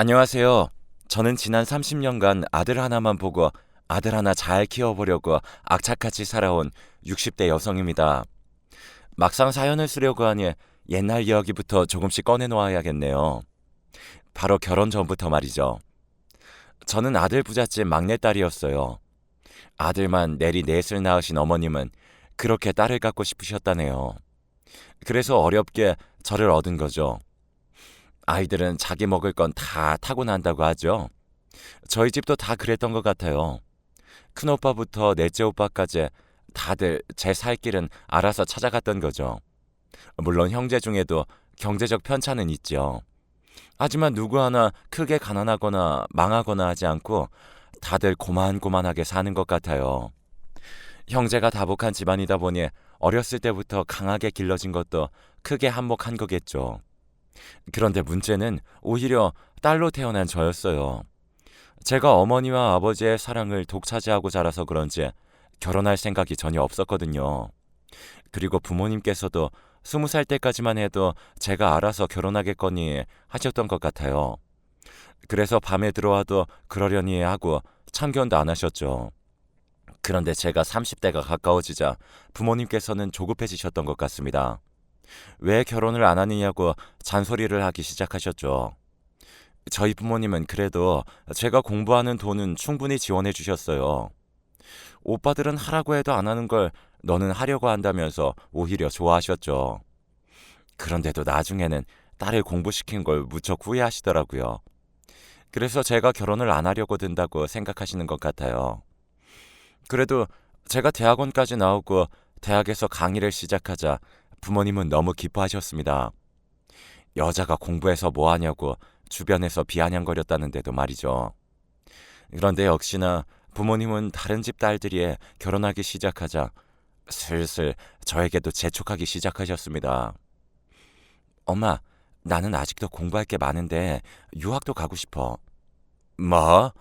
안녕하세요. 저는 지난 30년간 아들 하나만 보고 아들 하나 잘 키워보려고 악착같이 살아온 60대 여성입니다. 막상 사연을 쓰려고 하니 옛날 이야기부터 조금씩 꺼내놓아야겠네요. 바로 결혼 전부터 말이죠. 저는 아들 부잣집 막내딸이었어요. 아들만 내리 넷을 낳으신 어머님은 그렇게 딸을 갖고 싶으셨다네요. 그래서 어렵게 저를 얻은 거죠. 아이들은 자기 먹을 건 다 타고난다고 하죠. 저희 집도 다 그랬던 것 같아요. 큰오빠부터 넷째 오빠까지 다들 제 살 길은 알아서 찾아갔던 거죠. 물론 형제 중에도 경제적 편차는 있죠. 하지만 누구 하나 크게 가난하거나 망하거나 하지 않고 다들 고만고만하게 사는 것 같아요. 형제가 다복한 집안이다 보니 어렸을 때부터 강하게 길러진 것도 크게 한몫한 거겠죠. 그런데 문제는 오히려 딸로 태어난 저였어요. 제가 어머니와 아버지의 사랑을 독차지하고 자라서 그런지 결혼할 생각이 전혀 없었거든요. 그리고 부모님께서도 20살 때까지만 해도 제가 알아서 결혼하겠거니 하셨던 것 같아요. 그래서 밤에 들어와도 그러려니 하고 참견도 안 하셨죠. 그런데 제가 30대가 가까워지자 부모님께서는 조급해지셨던 것 같습니다. 왜 결혼을 안 하느냐고 잔소리를 하기 시작하셨죠. 저희 부모님은 그래도 제가 공부하는 돈은 충분히 지원해 주셨어요. 오빠들은 하라고 해도 안 하는 걸 너는 하려고 한다면서 오히려 좋아하셨죠. 그런데도 나중에는 딸을 공부시킨 걸 무척 후회하시더라고요. 그래서 제가 결혼을 안 하려고 든다고 생각하시는 것 같아요. 그래도 제가 대학원까지 나오고 대학에서 강의를 시작하자 부모님은 너무 기뻐하셨습니다. 여자가 공부해서 뭐 하냐고 주변에서 비아냥거렸다는데도 말이죠. 그런데 역시나 부모님은 다른 집 딸들이 결혼하기 시작하자 슬슬 저에게도 재촉하기 시작하셨습니다. 엄마, 나는 아직도 공부할 게 많은데 유학도 가고 싶어. 뭐?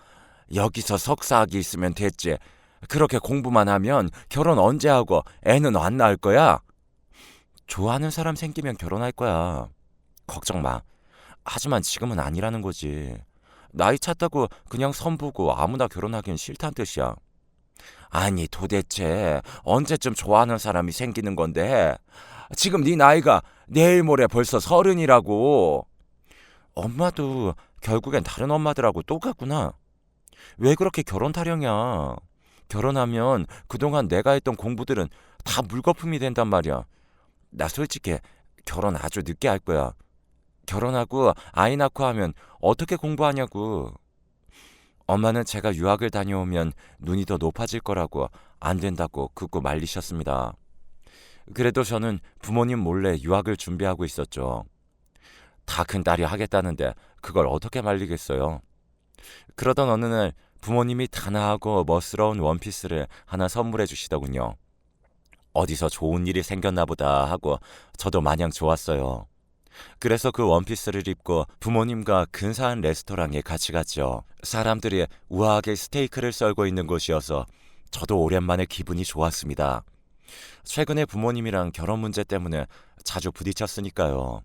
여기서 석사학위 있으면 됐지. 그렇게 공부만 하면 결혼 언제 하고 애는 안 낳을 거야? 좋아하는 사람 생기면 결혼할 거야. 걱정 마. 하지만 지금은 아니라는 거지. 나이 찼다고 그냥 선보고 아무나 결혼하긴 싫다는 뜻이야. 아니 도대체 언제쯤 좋아하는 사람이 생기는 건데? 지금 네 나이가 내일 모레 벌써 30이라고. 엄마도 결국엔 다른 엄마들하고 똑같구나. 왜 그렇게 결혼 타령이야? 결혼하면 그동안 내가 했던 공부들은 다 물거품이 된단 말이야. 나 솔직히 결혼 아주 늦게 할 거야. 결혼하고 아이 낳고 하면 어떻게 공부하냐고. 엄마는 제가 유학을 다녀오면 눈이 더 높아질 거라고 안 된다고 긋고 말리셨습니다. 그래도 저는 부모님 몰래 유학을 준비하고 있었죠. 다 큰 딸이 하겠다는데 그걸 어떻게 말리겠어요. 그러던 어느 날 부모님이 단아하고 멋스러운 원피스를 하나 선물해 주시더군요. 어디서 좋은 일이 생겼나 보다 하고 저도 마냥 좋았어요. 그래서 그 원피스를 입고 부모님과 근사한 레스토랑에 같이 갔죠. 사람들이 우아하게 스테이크를 썰고 있는 곳이어서 저도 오랜만에 기분이 좋았습니다. 최근에 부모님이랑 결혼 문제 때문에 자주 부딪혔으니까요.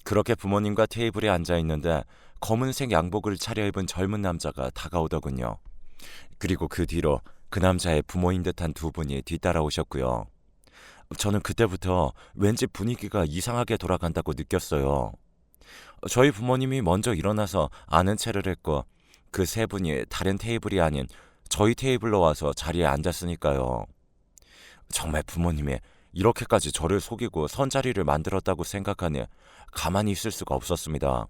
그렇게 부모님과 테이블에 앉아 있는데 검은색 양복을 차려입은 젊은 남자가 다가오더군요. 그리고 그 뒤로 그 남자의 부모인 듯한 두 분이 뒤따라오셨고요. 저는 그때부터 왠지 분위기가 이상하게 돌아간다고 느꼈어요. 저희 부모님이 먼저 일어나서 아는 체를 했고 그 세 분이 다른 테이블이 아닌 저희 테이블로 와서 자리에 앉았으니까요. 정말 부모님이 이렇게까지 저를 속이고 선자리를 만들었다고 생각하니 가만히 있을 수가 없었습니다.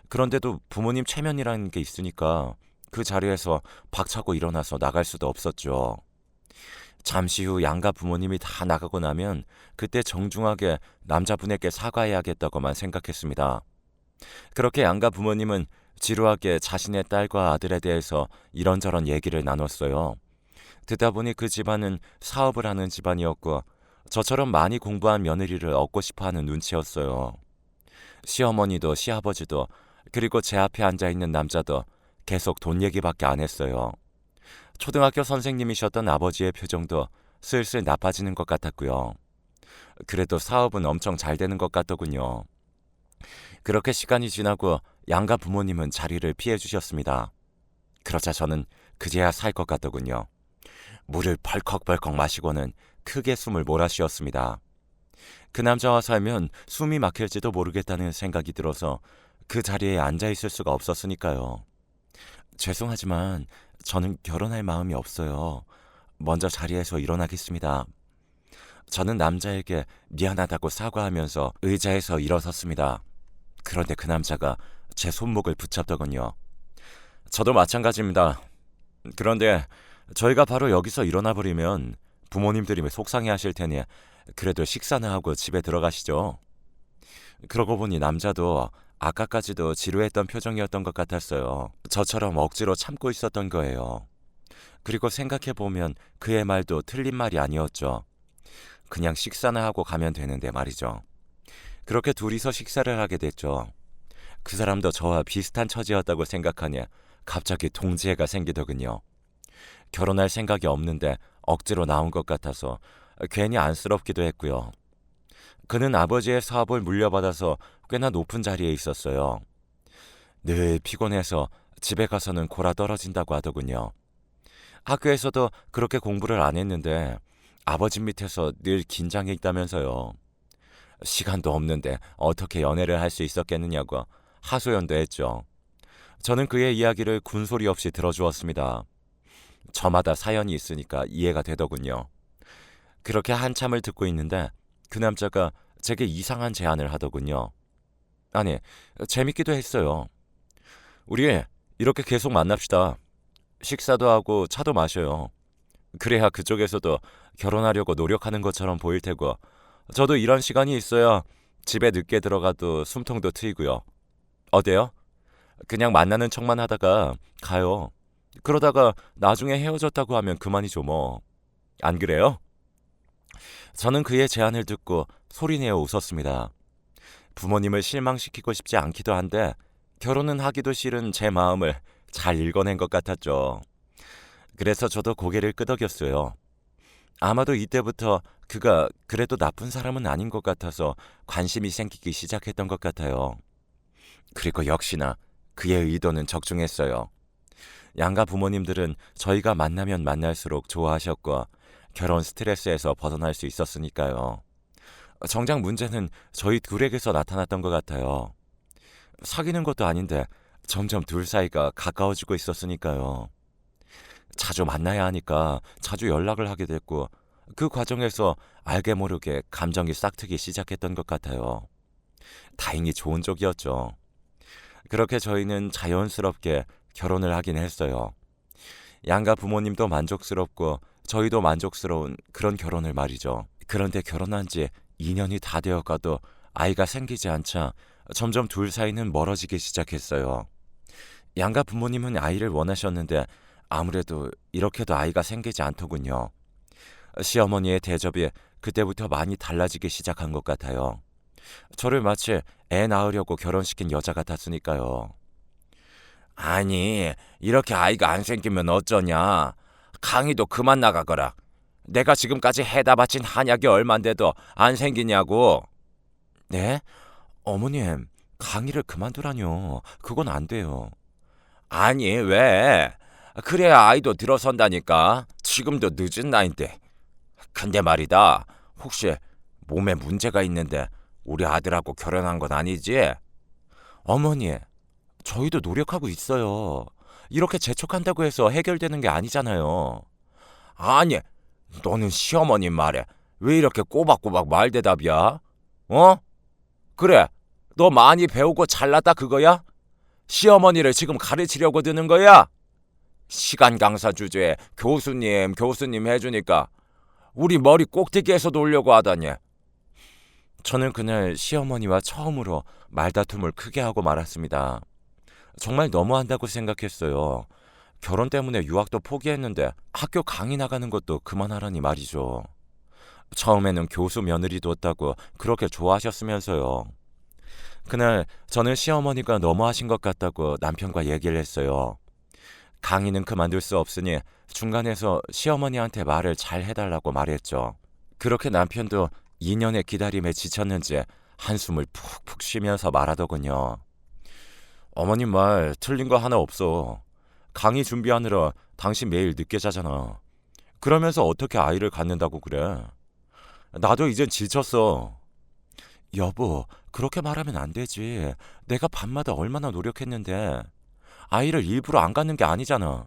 그런데도 부모님 체면이라는 게 있으니까 그 자리에서 박차고 일어나서 나갈 수도 없었죠. 잠시 후 양가 부모님이 다 나가고 나면 그때 정중하게 남자분에게 사과해야겠다고만 생각했습니다. 그렇게 양가 부모님은 지루하게 자신의 딸과 아들에 대해서 이런저런 얘기를 나눴어요. 듣다 보니 그 집안은 사업을 하는 집안이었고 저처럼 많이 공부한 며느리를 얻고 싶어하는 눈치였어요. 시어머니도 시아버지도 그리고 제 앞에 앉아있는 남자도 계속 돈 얘기밖에 안 했어요. 초등학교 선생님이셨던 아버지의 표정도 슬슬 나빠지는 것 같았고요. 그래도 사업은 엄청 잘 되는 것 같더군요. 그렇게 시간이 지나고 양가 부모님은 자리를 피해 주셨습니다. 그러자 저는 그제야 살 것 같더군요. 물을 벌컥벌컥 마시고는 크게 숨을 몰아쉬었습니다. 그 남자와 살면 숨이 막힐지도 모르겠다는 생각이 들어서 그 자리에 앉아 있을 수가 없었으니까요. 죄송하지만 저는 결혼할 마음이 없어요. 먼저 자리에서 일어나겠습니다. 저는 남자에게 미안하다고 사과하면서 의자에서 일어섰습니다. 그런데 그 남자가 제 손목을 붙잡더군요. 저도 마찬가지입니다. 그런데 저희가 바로 여기서 일어나 버리면 부모님들이 속상해 하실 테니 그래도 식사나 하고 집에 들어가시죠. 그러고 보니 남자도 아까까지도 지루했던 표정이었던 것 같았어요. 저처럼 억지로 참고 있었던 거예요. 그리고 생각해보면 그의 말도 틀린 말이 아니었죠. 그냥 식사나 하고 가면 되는데 말이죠. 그렇게 둘이서 식사를 하게 됐죠. 그 사람도 저와 비슷한 처지였다고 생각하니 갑자기 동지애가 생기더군요. 결혼할 생각이 없는데 억지로 나온 것 같아서 괜히 안쓰럽기도 했고요. 그는 아버지의 사업을 물려받아서 꽤나 높은 자리에 있었어요. 늘 피곤해서 집에 가서는 골아 떨어진다고 하더군요. 학교에서도 그렇게 공부를 안 했는데 아버지 밑에서 늘 긴장해 있다면서요. 시간도 없는데 어떻게 연애를 할 수 있었겠느냐고 하소연도 했죠. 저는 그의 이야기를 군소리 없이 들어주었습니다. 저마다 사연이 있으니까 이해가 되더군요. 그렇게 한참을 듣고 있는데 그 남자가 제게 이상한 제안을 하더군요. 아니, 재밌기도 했어요. 우리 이렇게 계속 만납시다. 식사도 하고 차도 마셔요. 그래야 그쪽에서도 결혼하려고 노력하는 것처럼 보일 테고 저도 이런 시간이 있어야 집에 늦게 들어가도 숨통도 트이고요. 어때요? 그냥 만나는 척만 하다가 가요. 그러다가 나중에 헤어졌다고 하면 그만이죠 뭐. 안 그래요? 저는 그의 제안을 듣고 소리내어 웃었습니다. 부모님을 실망시키고 싶지 않기도 한데 결혼은 하기도 싫은 제 마음을 잘 읽어낸 것 같았죠. 그래서 저도 고개를 끄덕였어요. 아마도 이때부터 그가 그래도 나쁜 사람은 아닌 것 같아서 관심이 생기기 시작했던 것 같아요. 그리고 역시나 그의 의도는 적중했어요. 양가 부모님들은 저희가 만나면 만날수록 좋아하셨고 결혼 스트레스에서 벗어날 수 있었으니까요. 정작 문제는 저희 둘에게서 나타났던 것 같아요. 사귀는 것도 아닌데 점점 둘 사이가 가까워지고 있었으니까요. 자주 만나야 하니까 자주 연락을 하게 됐고 그 과정에서 알게 모르게 감정이 싹트기 시작했던 것 같아요. 다행히 좋은 쪽이었죠. 그렇게 저희는 자연스럽게 결혼을 하긴 했어요. 양가 부모님도 만족스럽고 저희도 만족스러운 그런 결혼을 말이죠. 그런데 결혼한 지 2년이 다 되어가도 아이가 생기지 않자 점점 둘 사이는 멀어지기 시작했어요. 양가 부모님은 아이를 원하셨는데 아무래도 이렇게도 아이가 생기지 않더군요. 시어머니의 대접이 그때부터 많이 달라지기 시작한 것 같아요. 저를 마치 애 낳으려고 결혼시킨 여자 같았으니까요. 아니, 이렇게 아이가 안 생기면 어쩌냐. 강의도 그만 나가거라. 내가 지금까지 해다 바친 한약이 얼만데도 안 생기냐고. 네? 어머님, 강의를 그만두라뇨. 그건 안 돼요. 아니, 왜? 그래야 아이도 들어선다니까. 지금도 늦은 나이인데. 근데 말이다. 혹시 몸에 문제가 있는데 우리 아들하고 결혼한 건 아니지? 어머니, 저희도 노력하고 있어요. 이렇게 재촉한다고 해서 해결되는 게 아니잖아요. 아니, 너는 시어머님 말에 왜 이렇게 꼬박꼬박 말대답이야? 어? 그래, 너 많이 배우고 잘났다 그거야? 시어머니를 지금 가르치려고 드는 거야? 시간 강사 주제에 교수님 해주니까 우리 머리 꼭대기에서 놀려고 하다니. 저는 그날 시어머니와 처음으로 말다툼을 크게 하고 말았습니다. 정말 너무한다고 생각했어요. 결혼 때문에 유학도 포기했는데 학교 강의 나가는 것도 그만하라니 말이죠. 처음에는 교수 며느리 뒀다고 그렇게 좋아하셨으면서요. 그날 저는 시어머니가 너무하신 것 같다고 남편과 얘기를 했어요. 강의는 그만둘 수 없으니 중간에서 시어머니한테 말을 잘 해달라고 말했죠. 그렇게 남편도 2년의 기다림에 지쳤는지 한숨을 푹푹 쉬면서 말하더군요. 어머님 말 틀린 거 하나 없어. 강의 준비하느라 당신 매일 늦게 자잖아. 그러면서 어떻게 아이를 갖는다고 그래? 나도 이젠 지쳤어. 여보, 그렇게 말하면 안 되지. 내가 밤마다 얼마나 노력했는데. 아이를 일부러 안 갖는 게 아니잖아.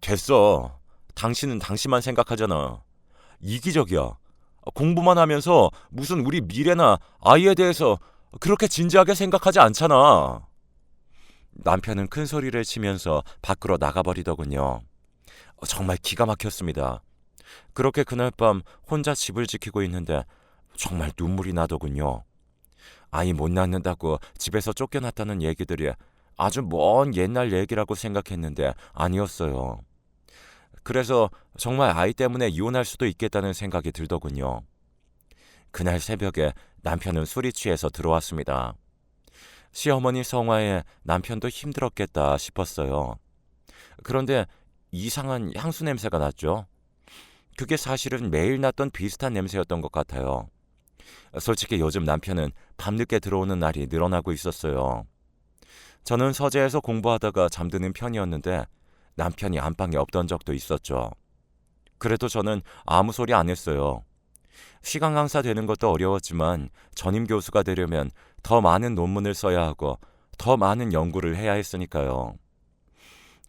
됐어. 당신은 당신만 생각하잖아. 이기적이야. 공부만 하면서 무슨 우리 미래나 아이에 대해서 그렇게 진지하게 생각하지 않잖아. 남편은 큰 소리를 치면서 밖으로 나가버리더군요. 정말 기가 막혔습니다. 그렇게 그날 밤 혼자 집을 지키고 있는데 정말 눈물이 나더군요. 아이 못 낳는다고 집에서 쫓겨났다는 얘기들이 아주 먼 옛날 얘기라고 생각했는데 아니었어요. 그래서 정말 아이 때문에 이혼할 수도 있겠다는 생각이 들더군요. 그날 새벽에 남편은 술이 취해서 들어왔습니다. 시어머니 성화에 남편도 힘들었겠다 싶었어요. 그런데 이상한 향수 냄새가 났죠. 그게 사실은 매일 났던 비슷한 냄새였던 것 같아요. 솔직히 요즘 남편은 밤늦게 들어오는 날이 늘어나고 있었어요. 저는 서재에서 공부하다가 잠드는 편이었는데 남편이 안방에 없던 적도 있었죠. 그래도 저는 아무 소리 안 했어요. 시간 강사 되는 것도 어려웠지만 전임 교수가 되려면 더 많은 논문을 써야 하고 더 많은 연구를 해야 했으니까요.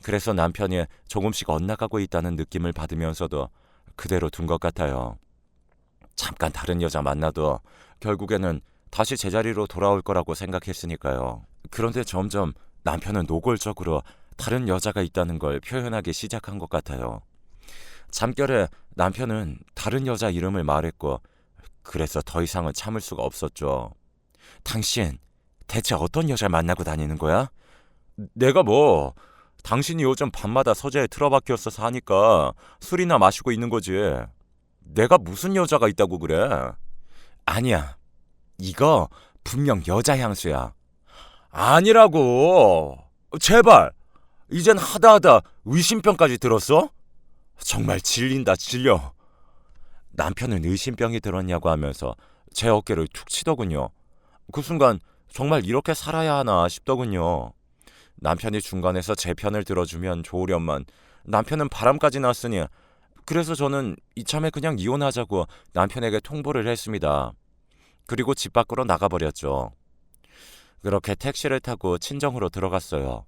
그래서 남편이 조금씩 엇나가고 있다는 느낌을 받으면서도 그대로 둔 것 같아요. 잠깐 다른 여자 만나도 결국에는 다시 제자리로 돌아올 거라고 생각했으니까요. 그런데 점점 남편은 노골적으로 다른 여자가 있다는 걸 표현하기 시작한 것 같아요. 잠결에 남편은 다른 여자 이름을 말했고 그래서 더 이상은 참을 수가 없었죠. 당신 대체 어떤 여자를 만나고 다니는 거야? 내가 뭐 당신이 요즘 밤마다 서재에 틀어박혀서 하니까 술이나 마시고 있는 거지. 내가 무슨 여자가 있다고 그래? 아니야. 이거 분명 여자 향수야. 아니라고. 제발. 이젠 하다하다 의심병까지 들었어? 정말 질린다 질려. 남편은 의심병이 들었냐고 하면서 제 어깨를 툭 치더군요. 그 순간 정말 이렇게 살아야 하나 싶더군요. 남편이 중간에서 제 편을 들어주면 좋으련만 남편은 바람까지 났으니 그래서 저는 이참에 그냥 이혼하자고 남편에게 통보를 했습니다. 그리고 집 밖으로 나가버렸죠. 그렇게 택시를 타고 친정으로 들어갔어요.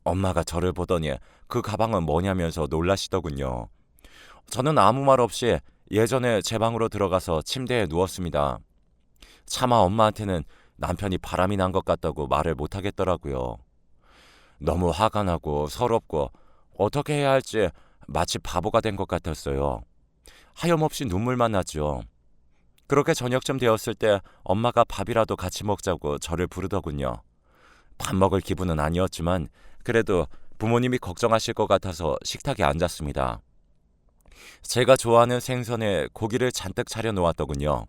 엄마가 저를 보더니 그 가방은 뭐냐면서 놀라시더군요. 저는 아무 말 없이 예전에 제 방으로 들어가서 침대에 누웠습니다. 차마 엄마한테는 남편이 바람이 난 것 같다고 말을 못하겠더라고요. 너무 화가 나고 서럽고 어떻게 해야 할지 마치 바보가 된 것 같았어요. 하염없이 눈물만 났죠. 그렇게 저녁쯤 되었을 때 엄마가 밥이라도 같이 먹자고 저를 부르더군요. 밥 먹을 기분은 아니었지만 그래도 부모님이 걱정하실 것 같아서 식탁에 앉았습니다. 제가 좋아하는 생선에 고기를 잔뜩 차려 놓았더군요.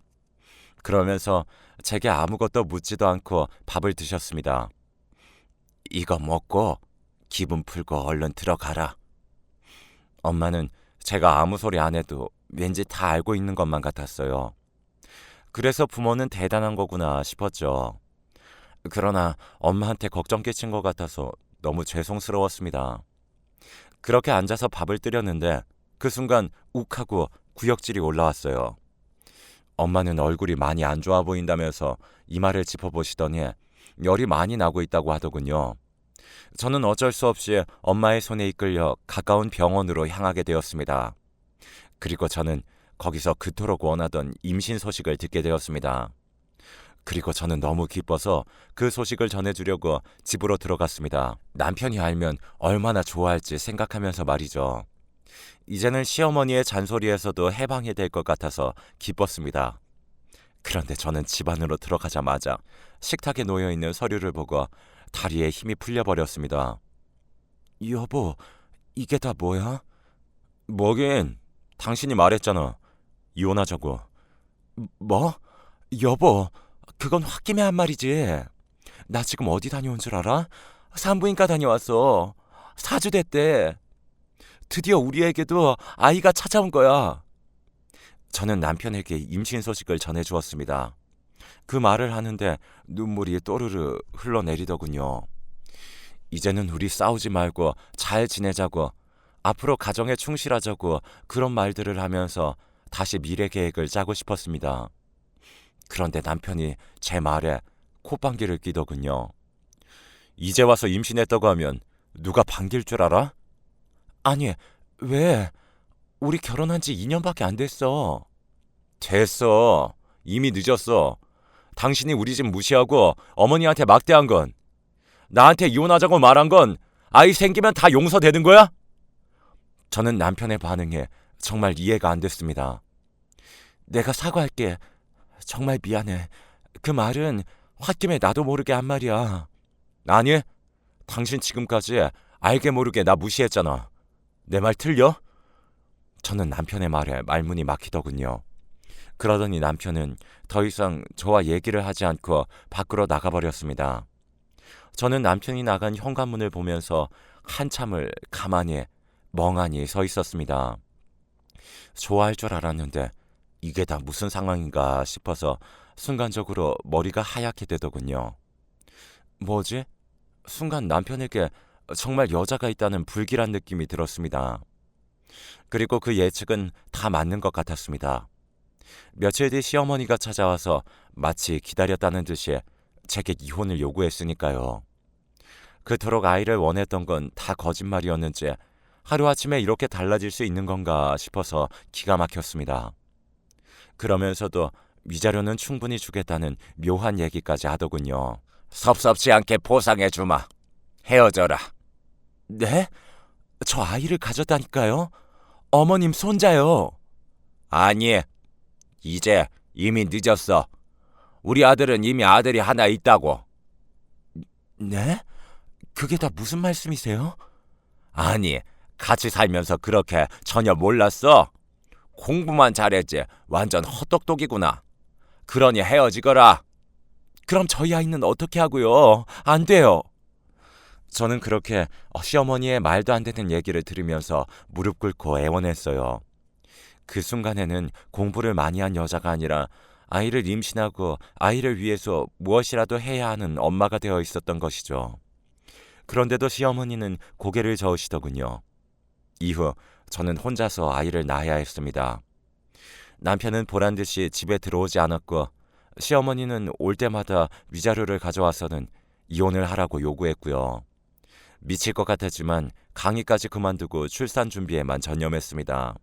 그러면서 제게 아무것도 묻지도 않고 밥을 드셨습니다. 이거 먹고 기분 풀고 얼른 들어가라. 엄마는 제가 아무 소리 안 해도 왠지 다 알고 있는 것만 같았어요. 그래서 부모는 대단한 거구나 싶었죠. 그러나 엄마한테 걱정 끼친 것 같아서 너무 죄송스러웠습니다. 그렇게 앉아서 밥을 뜨렸는데 그 순간 욱하고 구역질이 올라왔어요. 엄마는 얼굴이 많이 안 좋아 보인다면서 이마를 짚어보시더니 열이 많이 나고 있다고 하더군요. 저는 어쩔 수 없이 엄마의 손에 이끌려 가까운 병원으로 향하게 되었습니다. 그리고 저는 거기서 그토록 원하던 임신 소식을 듣게 되었습니다. 그리고 저는 너무 기뻐서 그 소식을 전해주려고 집으로 들어갔습니다. 남편이 알면 얼마나 좋아할지 생각하면서 말이죠. 이제는 시어머니의 잔소리에서도 해방이 될 것 같아서 기뻤습니다. 그런데 저는 집 안으로 들어가자마자 식탁에 놓여있는 서류를 보고 다리에 힘이 풀려버렸습니다. 여보, 이게 다 뭐야? 뭐긴, 당신이 말했잖아. 이혼하자고. 뭐? 여보, 그건 홧김에 한 말이지. 나 지금 어디 다녀온 줄 알아? 산부인과 다녀왔어. 4주 됐대. 드디어 우리에게도 아이가 찾아온 거야. 저는 남편에게 임신 소식을 전해주었습니다. 그 말을 하는데 눈물이 또르르 흘러내리더군요. 이제는 우리 싸우지 말고 잘 지내자고, 앞으로 가정에 충실하자고 그런 말들을 하면서 다시 미래 계획을 짜고 싶었습니다. 그런데 남편이 제 말에 콧방귀를 뀌더군요. 이제 와서 임신했다고 하면 누가 반길 줄 알아? 아니, 왜? 우리 결혼한 지 2년밖에 안 됐어. 됐어. 이미 늦었어. 당신이 우리 집 무시하고 어머니한테 막대한 건, 나한테 이혼하자고 말한 건 아이 생기면 다 용서되는 거야? 저는 남편의 반응에 정말 이해가 안 됐습니다. 내가 사과할게. 정말 미안해. 그 말은 홧김에 나도 모르게 한 말이야. 아니, 당신 지금까지 알게 모르게 나 무시했잖아. 내 말 틀려? 저는 남편의 말에 말문이 막히더군요. 그러더니 남편은 더 이상 저와 얘기를 하지 않고 밖으로 나가버렸습니다. 저는 남편이 나간 현관문을 보면서 한참을 가만히 멍하니 서 있었습니다. 좋아할 줄 알았는데 이게 다 무슨 상황인가 싶어서 순간적으로 머리가 하얗게 되더군요. 뭐지? 순간 남편에게 정말 여자가 있다는 불길한 느낌이 들었습니다. 그리고 그 예측은 다 맞는 것 같았습니다. 며칠 뒤 시어머니가 찾아와서 마치 기다렸다는 듯이 제게 이혼을 요구했으니까요. 그토록 아이를 원했던 건 다 거짓말이었는지 하루아침에 이렇게 달라질 수 있는 건가 싶어서 기가 막혔습니다. 그러면서도 위자료는 충분히 주겠다는 묘한 얘기까지 하더군요. 섭섭지 않게 보상해주마. 헤어져라. 네? 저 아이를 가졌다니까요? 어머님 손자요. 아니, 이제 이미 늦었어. 우리 아들은 이미 아들이 하나 있다고. 네? 그게 다 무슨 말씀이세요? 아니, 같이 살면서 그렇게 전혀 몰랐어? 공부만 잘했지 완전 헛똑똑이구나. 그러니 헤어지거라. 그럼 저희 아이는 어떻게 하고요? 안 돼요. 저는 그렇게 시어머니의 말도 안 되는 얘기를 들으면서 무릎 꿇고 애원했어요. 그 순간에는 공부를 많이 한 여자가 아니라 아이를 임신하고 아이를 위해서 무엇이라도 해야 하는 엄마가 되어 있었던 것이죠. 그런데도 시어머니는 고개를 저으시더군요. 이후 저는 혼자서 아이를 낳아야 했습니다. 남편은 보란듯이 집에 들어오지 않았고 시어머니는 올 때마다 위자료를 가져와서는 이혼을 하라고 요구했고요. 미칠 것 같았지만 강의까지 그만두고 출산 준비에만 전념했습니다.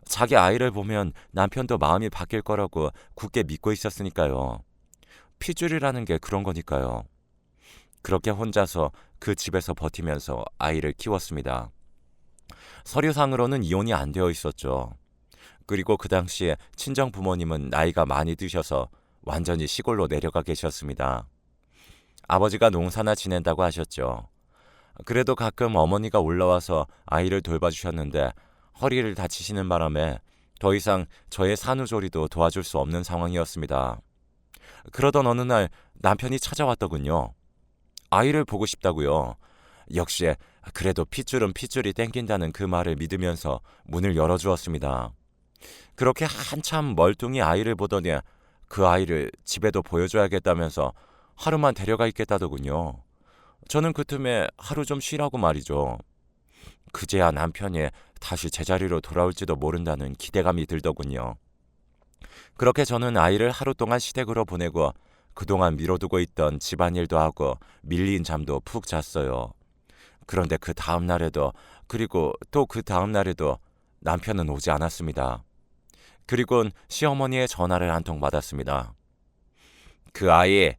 자기 아이를 보면 남편도 마음이 바뀔 거라고 굳게 믿고 있었으니까요. 핏줄이라는 게 그런 거니까요. 그렇게 혼자서 그 집에서 버티면서 아이를 키웠습니다. 서류상으로는 이혼이 안 되어 있었죠. 그리고 그 당시에 친정 부모님은 나이가 많이 드셔서 완전히 시골로 내려가 계셨습니다. 아버지가 농사나 지낸다고 하셨죠. 그래도 가끔 어머니가 올라와서 아이를 돌봐주셨는데 허리를 다치시는 바람에 더 이상 저의 산후조리도 도와줄 수 없는 상황이었습니다. 그러던 어느 날 남편이 찾아왔더군요. 아이를 보고 싶다고요. 역시 그래도 핏줄은 핏줄이 땡긴다는 그 말을 믿으면서 문을 열어주었습니다. 그렇게 한참 멀뚱히 아이를 보더니 그 아이를 집에도 보여줘야겠다면서 하루만 데려가 있겠다더군요. 저는 그 틈에 하루 좀 쉬라고 말이죠. 그제야 남편이 다시 제자리로 돌아올지도 모른다는 기대감이 들더군요. 그렇게 저는 아이를 하루 동안 시댁으로 보내고 그동안 미뤄두고 있던 집안일도 하고 밀린 잠도 푹 잤어요. 그런데 그 다음 날에도 그리고 또 그 다음 날에도 남편은 오지 않았습니다. 그리고는 시어머니의 전화를 한 통 받았습니다. 그 아이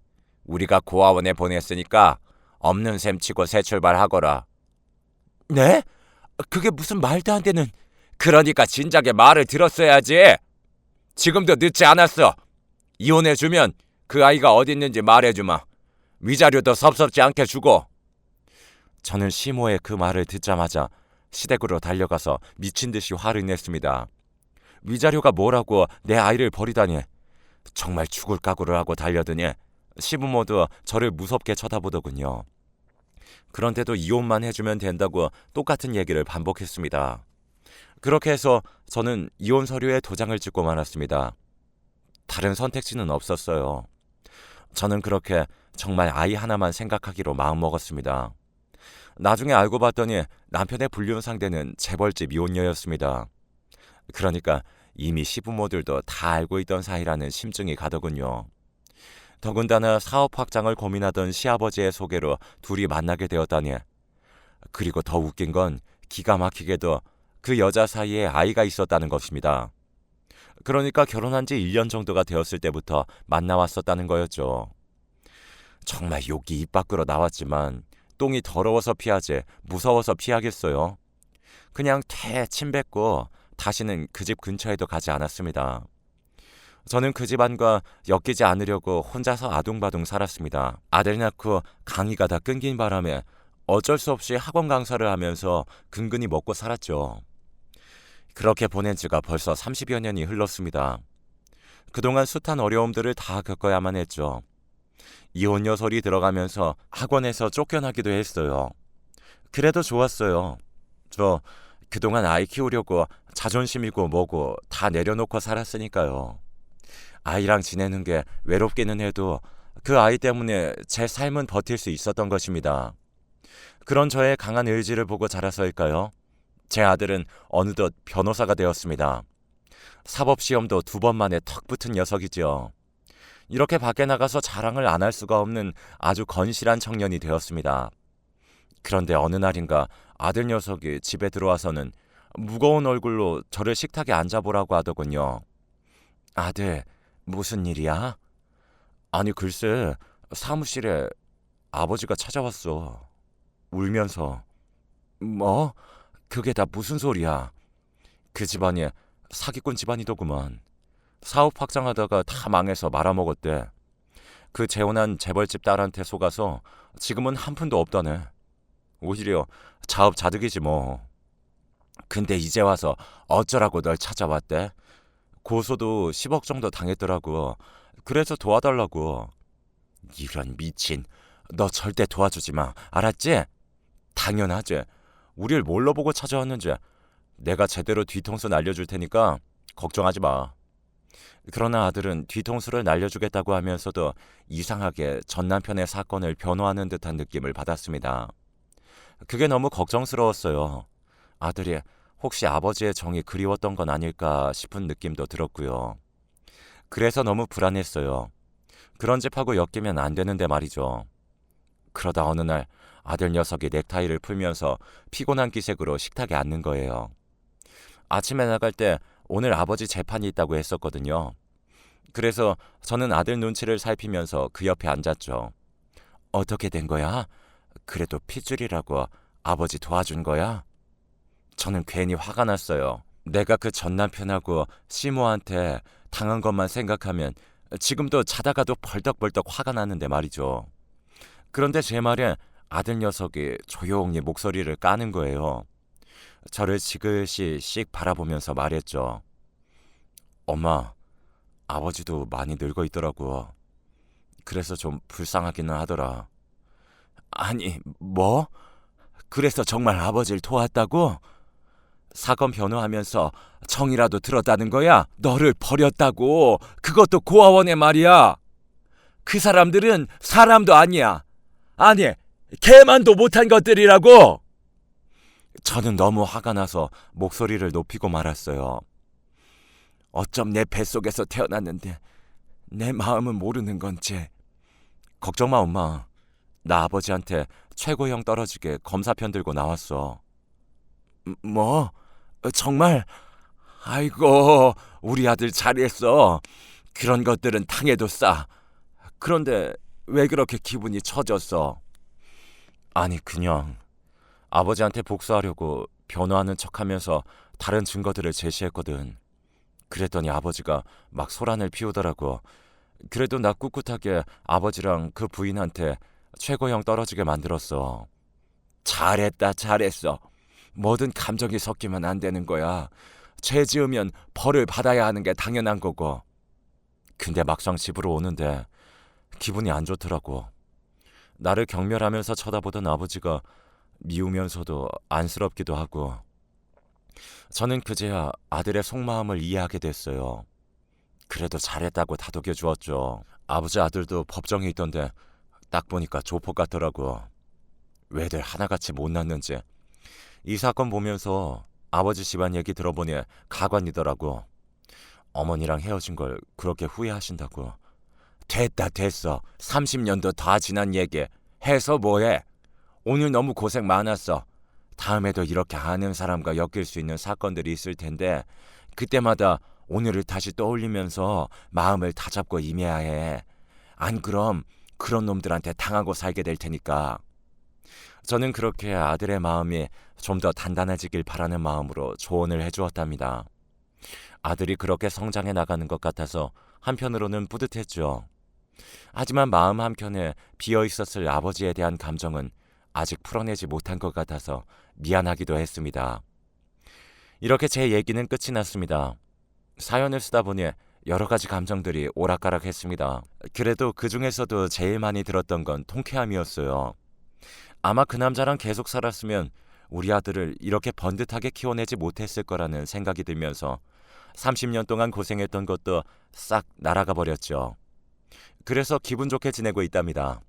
우리가 고아원에 보냈으니까 없는 셈 치고 새 출발하거라. 네? 그게 무슨 말도 안 되는... 그러니까 진작에 말을 들었어야지. 지금도 늦지 않았어. 이혼해주면 그 아이가 어디 있는지 말해주마. 위자료도 섭섭지 않게 주고. 저는 시모의 그 말을 듣자마자 시댁으로 달려가서 미친 듯이 화를 냈습니다. 위자료가 뭐라고 내 아이를 버리다니. 정말 죽을 각오를 하고 달려드니 시부모도 저를 무섭게 쳐다보더군요. 그런데도 이혼만 해주면 된다고 똑같은 얘기를 반복했습니다. 그렇게 해서 저는 이혼 서류에 도장을 찍고 말았습니다. 다른 선택지는 없었어요. 저는 그렇게 정말 아이 하나만 생각하기로 마음먹었습니다. 나중에 알고 봤더니 남편의 불륜 상대는 재벌집 이혼녀였습니다. 그러니까 이미 시부모들도 다 알고 있던 사이라는 심증이 가더군요. 더군다나 사업 확장을 고민하던 시아버지의 소개로 둘이 만나게 되었다니. 그리고 더 웃긴 건 기가 막히게도 그 여자 사이에 아이가 있었다는 것입니다. 그러니까 결혼한 지 1년 정도가 되었을 때부터 만나왔었다는 거였죠. 정말 욕이 입 밖으로 나왔지만 똥이 더러워서 피하지 무서워서 피하겠어요. 그냥 침 뱉고 다시는 그 집 근처에도 가지 않았습니다. 저는 그 집안과 엮이지 않으려고 혼자서 아둥바둥 살았습니다. 아들 낳고 강의가 다 끊긴 바람에 어쩔 수 없이 학원 강사를 하면서 근근히 먹고 살았죠. 그렇게 보낸 지가 벌써 30여 년이 흘렀습니다. 그동안 숱한 어려움들을 다 겪어야만 했죠. 이혼 여설이 들어가면서 학원에서 쫓겨나기도 했어요. 그래도 좋았어요. 저 그동안 아이 키우려고 자존심이고 뭐고 다 내려놓고 살았으니까요. 아이랑 지내는 게 외롭기는 해도 그 아이 때문에 제 삶은 버틸 수 있었던 것입니다. 그런 저의 강한 의지를 보고 자라서일까요? 제 아들은 어느덧 변호사가 되었습니다. 사법시험도 2번 만에 턱 붙은 녀석이지요. 이렇게 밖에 나가서 자랑을 안 할 수가 없는 아주 건실한 청년이 되었습니다. 그런데 어느 날인가 아들 녀석이 집에 들어와서는 무거운 얼굴로 저를 식탁에 앉아보라고 하더군요. 아들, 무슨 일이야? 아니 글쎄, 사무실에 아버지가 찾아왔어. 울면서. 뭐? 그게 다 무슨 소리야? 그 집안이 사기꾼 집안이더구만. 사업 확장하다가 다 망해서 말아먹었대. 그 재혼한 재벌집 딸한테 속아서 지금은 한 푼도 없다네. 오히려 자업자득이지 뭐. 근데 이제 와서 어쩌라고 널 찾아왔대? 고소도 10억 정도 당했더라고. 그래서 도와달라고. 이런 미친. 너 절대 도와주지 마. 알았지? 당연하지. 우릴 뭘로 보고 찾아왔는지 내가 제대로 뒤통수 날려줄 테니까 걱정하지 마. 그러나 아들은 뒤통수를 날려주겠다고 하면서도 이상하게 전 남편의 사건을 변호하는 듯한 느낌을 받았습니다. 그게 너무 걱정스러웠어요. 아들이 혹시 아버지의 정이 그리웠던 건 아닐까 싶은 느낌도 들었고요. 그래서 너무 불안했어요. 그런 집하고 엮이면 안 되는데 말이죠. 그러다 어느 날 아들 녀석이 넥타이를 풀면서 피곤한 기색으로 식탁에 앉는 거예요. 아침에 나갈 때 오늘 아버지 재판이 있다고 했었거든요. 그래서 저는 아들 눈치를 살피면서 그 옆에 앉았죠. 어떻게 된 거야? 그래도 핏줄이라고 아버지 도와준 거야? 저는 괜히 화가 났어요. 내가 그 전 남편하고 시모한테 당한 것만 생각하면 지금도 자다가도 벌떡벌떡 화가 나는데 말이죠. 그런데 제 말에 아들 녀석이 조용히 목소리를 까는 거예요. 저를 지그시 씩 바라보면서 말했죠. 엄마, 아버지도 많이 늙어 있더라고. 그래서 좀 불쌍하기는 하더라. 아니, 뭐? 그래서 정말 아버지를 도왔다고? 사건 변호하면서 청이라도 들었다는 거야? 너를 버렸다고. 그것도 고아원에 말이야. 그 사람들은 사람도 아니야. 아니, 개만도 못한 것들이라고. 저는 너무 화가 나서 목소리를 높이고 말았어요. 어쩜 내 뱃속에서 태어났는데 내 마음은 모르는 건지. 걱정 마 엄마. 나 아버지한테 최고형 떨어지게 검사편 들고 나왔어. 뭐? 정말? 아이고, 우리 아들 잘했어. 그런 것들은 당해도 싸. 그런데 왜 그렇게 기분이 처졌어? 아니 그냥 아버지한테 복수하려고 변호하는 척하면서 다른 증거들을 제시했거든. 그랬더니 아버지가 막 소란을 피우더라고. 그래도 나 꿋꿋하게 아버지랑 그 부인한테 최고형 떨어지게 만들었어. 잘했다, 잘했어. 뭐든 감정이 섞이면 안 되는 거야. 죄 지으면 벌을 받아야 하는 게 당연한 거고. 근데 막상 집으로 오는데 기분이 안 좋더라고. 나를 경멸하면서 쳐다보던 아버지가 미우면서도 안쓰럽기도 하고. 저는 그제야 아들의 속마음을 이해하게 됐어요. 그래도 잘했다고 다독여 주었죠. 아버지 아들도 법정에 있던데 딱 보니까 조폭 같더라고. 왜들 하나같이 못 났는지. 이 사건 보면서 아버지 집안 얘기 들어보니 가관이더라고. 어머니랑 헤어진 걸 그렇게 후회하신다고. 됐다 됐어. 30년도 다 지난 얘기. 해서 뭐해. 오늘 너무 고생 많았어. 다음에도 이렇게 아는 사람과 엮일 수 있는 사건들이 있을 텐데 그때마다 오늘을 다시 떠올리면서 마음을 다잡고 임해야 해. 안 그럼 그런 놈들한테 당하고 살게 될 테니까. 저는 그렇게 아들의 마음이 좀 더 단단해지길 바라는 마음으로 조언을 해주었답니다. 아들이 그렇게 성장해 나가는 것 같아서 한편으로는 뿌듯했죠. 하지만 마음 한켠에 비어 있었을 아버지에 대한 감정은 아직 풀어내지 못한 것 같아서 미안하기도 했습니다. 이렇게 제 얘기는 끝이 났습니다. 사연을 쓰다 보니 여러 가지 감정들이 오락가락했습니다. 그래도 그 중에서도 제일 많이 들었던 건 통쾌함이었어요. 아마 그 남자랑 계속 살았으면 우리 아들을 이렇게 번듯하게 키워내지 못했을 거라는 생각이 들면서 30년 동안 고생했던 것도 싹 날아가 버렸죠. 그래서 기분 좋게 지내고 있답니다.